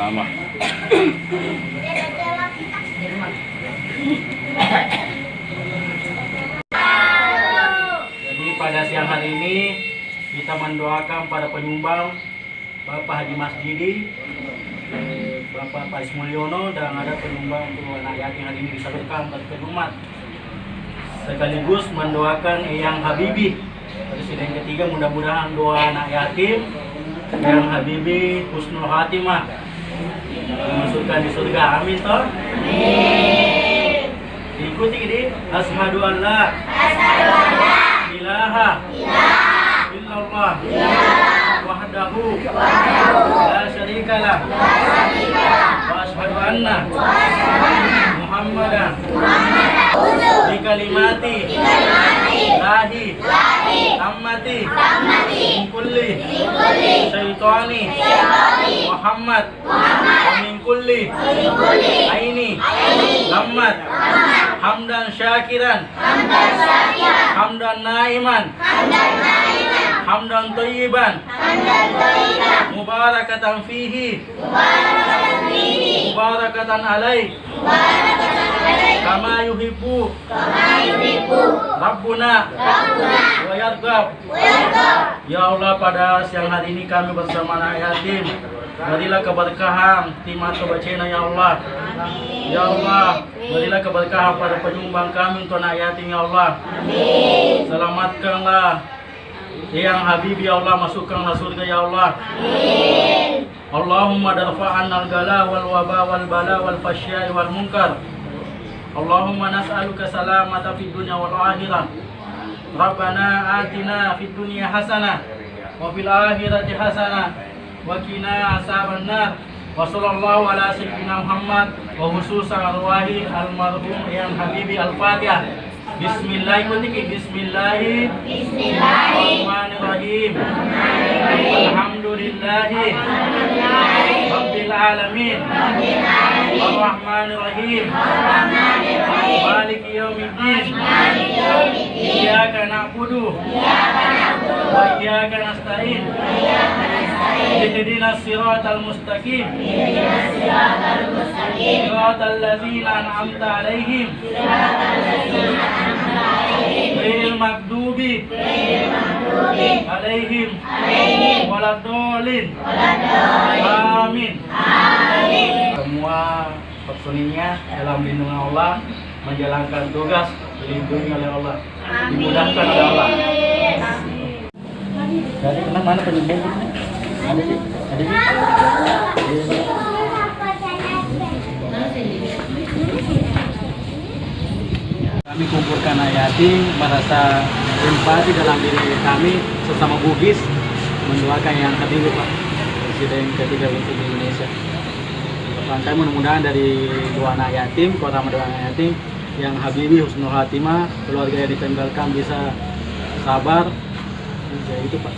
Sama-sama. Jadi pada siang hari ini kita mendoakan para penyumbang Bapak Haji Masjidi, Bapak Pak Mulyono, dan ada penyumbang untuk anak yatim hari ini disalurkan ke umat. Sekaligus mendoakan Eyang Habibie, Presiden ketiga, mudah-mudahan doa anak yatim Eyang Habibie husnul khatimah, dimasukkan di surga. Amin toh. Amin. Diikuti ini, asyhadu an la ilaha illallah wahdahu la syarikalah wa asyhadu anna Muhammadan bi kalimati lahi tammati min kulli syaitani Muhammad wa min kulli aini lammat hamdan syakiran hamdan naiman hamdan thayyiban mubarakatan fihi mubarakatan alaih kama yuhibbu Rabbuna wa yarghab. Ya Allah, pada siang hari ini kami bersama anak yatim, berilah keberkahan timah bacena ya Allah. Ya Allah, berilah keberkahan pada penyumbang kami untuk anak yatim ya Allah. Selamatkanlah Eyang Habibie ya Allah, masukkanlah surga ya Allah. Allahumma darfa'an al-gala wal waba wal bala wal fasyai wal munkar. Allahumma nas'aluka salamata fid dunya wal akhirah. Rabbana atina fid dunya hasanah wa fil akhirati hasanah wa qina azaban nar. Wa sallallahu ala sayyidina Muhammad wa khususan arwahi almarhum Eyang Habibie. Al-Fatihah. Bismillahirrahmanirrahim. Alhamdulillahi Rabbil alamin. Ar-Rahmanirrahim. Maliki yaumiddin. Iyyaka na'budu wa iyyaka nasta'in. Ihdinas siratal mustaqim. Siratal ladzina an'amta 'alaihim ghairil maghdubi 'alaihim waladdallin. Amin. Semua personilnya dalam lindungan Allah, menjalankan tugas dilindungi oleh Allah, dimudahkan oleh Allah. Jadi kenapa mana penyumbang? Ada sih. Kami kumpulkan anak yatim, merasa empati dalam diri kami sesama Bugis, mendoakan Eyang Habibie Pak, Presiden ketiga Republik Indonesia. Kami mudah-mudahan dari dua anak yatim, kota mendoakan anak yatim, Eyang Habibie husnul khatimah, keluarga yang ditinggalkan bisa sabar, ya itu Pak.